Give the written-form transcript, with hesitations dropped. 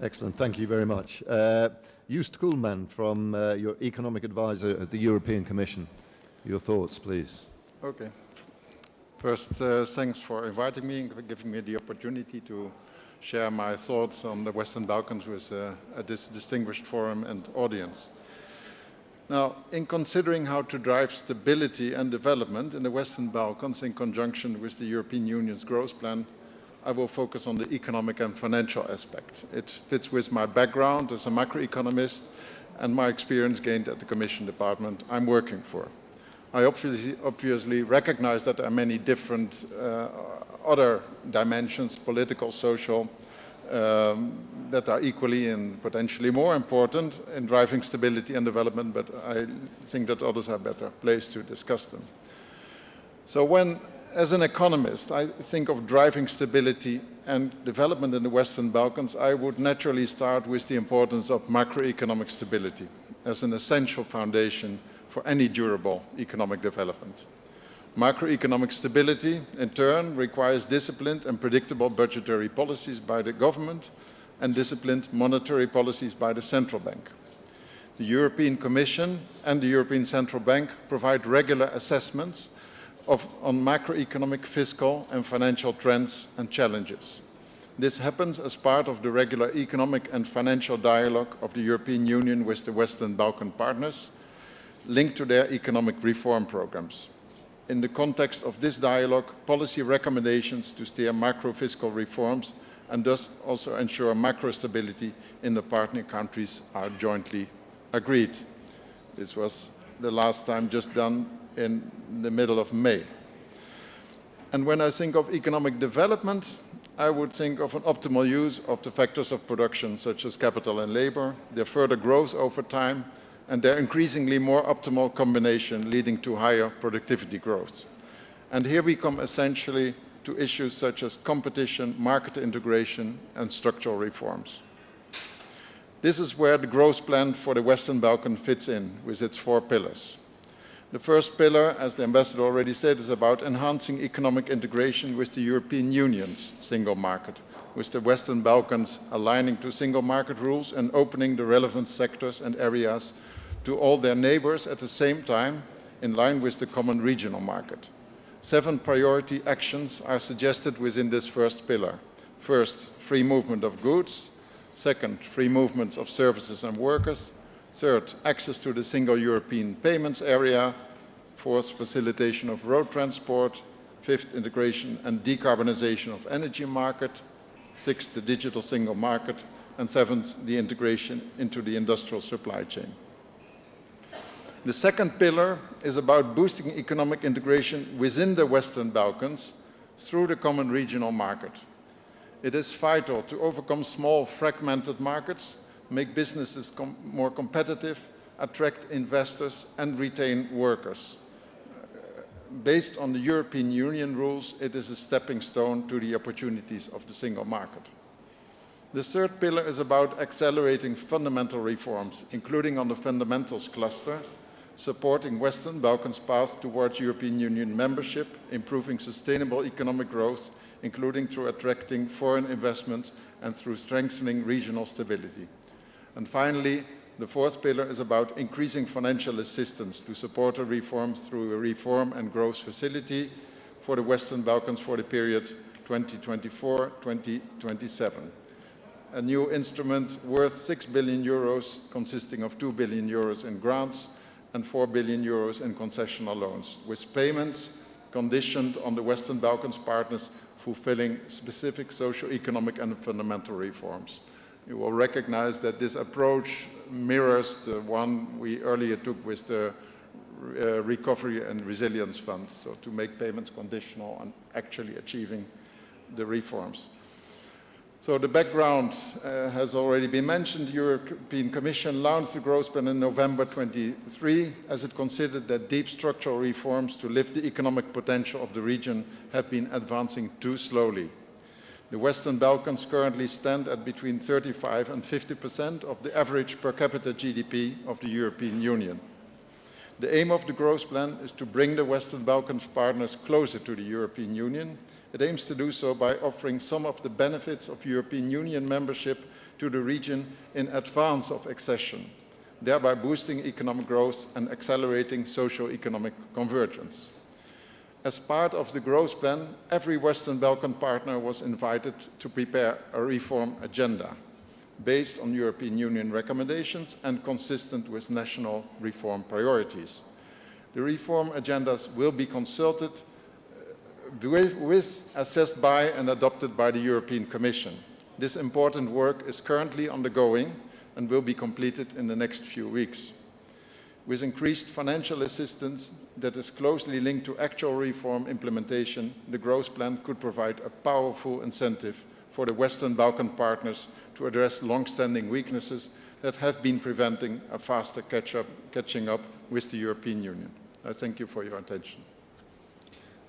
Excellent. Thank you very much. Joost Kuhlmann from your economic advisor at the European Commission. Your thoughts, please. Okay. First, thanks for inviting me and giving me the opportunity to share my thoughts on the Western Balkans with this distinguished forum and audience. Now, in considering how to drive stability and development in the Western Balkans in conjunction with the European Union's growth plan, I will focus on the economic and financial aspects. It fits with my background as a macroeconomist and my experience gained at the Commission department I'm working for. I obviously recognize that there are many different other dimensions, political, social, that are equally and potentially more important in driving stability and development, but I think that others are better placed to discuss them. So as an economist, I think of driving stability and development in the Western Balkans, I would naturally start with the importance of macroeconomic stability as an essential foundation for any durable economic development. Macroeconomic stability, in turn, requires disciplined and predictable budgetary policies by the government and disciplined monetary policies by the central bank. The European Commission and the European Central Bank provide regular assessments on macroeconomic, fiscal and financial trends and challenges. This happens as part of the regular economic and financial dialogue of the European Union with the Western Balkan partners, linked to their economic reform programs. In the context of this dialogue, policy recommendations to steer macro-fiscal reforms and thus also ensure macro stability in the partner countries are jointly agreed. This was the last time just done in the middle of May. And when I think of economic development, I would think of an optimal use of the factors of production, such as capital and labor, their further growth over time, and their increasingly more optimal combination leading to higher productivity growth. And here we come essentially to issues such as competition, market integration, and structural reforms. This is where the growth plan for the Western Balkans fits in with its 4 pillars. The first pillar, as the ambassador already said, is about enhancing economic integration with the European Union's single market, with the Western Balkans aligning to single market rules and opening the relevant sectors and areas to all their neighbors at the same time, in line with the common regional market. 7 priority actions are suggested within this first pillar. First, free movement of goods. Second, free movements of services and workers. Third, access to the single European payments area. Fourth, facilitation of road transport. Fifth, integration and decarbonization of energy market. Sixth, the digital single market. And seventh, the integration into the industrial supply chain. The second pillar is about boosting economic integration within the Western Balkans through the common regional market. It is vital to overcome small, fragmented markets, make businesses more competitive, attract investors, and retain workers. Based on the European Union rules, it is a stepping stone to the opportunities of the single market. The third pillar is about accelerating fundamental reforms, including on the fundamentals cluster, supporting Western Balkans' path towards European Union membership, improving sustainable economic growth, including through attracting foreign investments and through strengthening regional stability. And finally, the fourth pillar is about increasing financial assistance to support the reforms through a reform and growth facility for the Western Balkans for the period 2024-2027. A new instrument worth 6 billion euros, consisting of 2 billion euros in grants and 4 billion euros in concessional loans, with payments conditioned on the Western Balkans partners fulfilling specific socio-economic and fundamental reforms. You will recognize that this approach mirrors the one we earlier took with the Recovery and Resilience Fund, so to make payments conditional on actually achieving the reforms. So the background has already been mentioned. The European Commission launched the growth plan in November 23 as it considered that deep structural reforms to lift the economic potential of the region have been advancing too slowly. The Western Balkans currently stand at between 35% and 50% of the average per capita GDP of the European Union. The aim of the growth plan is to bring the Western Balkans partners closer to the European Union. It aims to do so by offering some of the benefits of European Union membership to the region in advance of accession, thereby boosting economic growth and accelerating socio-economic convergence. As part of the growth plan, every Western Balkan partner was invited to prepare a reform agenda based on European Union recommendations and consistent with national reform priorities. The reform agendas will be consulted with, assessed by and adopted by the European Commission. This important work is currently undergoing and will be completed in the next few weeks. With increased financial assistance that is closely linked to actual reform implementation, the growth plan could provide a powerful incentive for the Western Balkan partners to address long-standing weaknesses that have been preventing a faster catching up with the European Union. I thank you for your attention.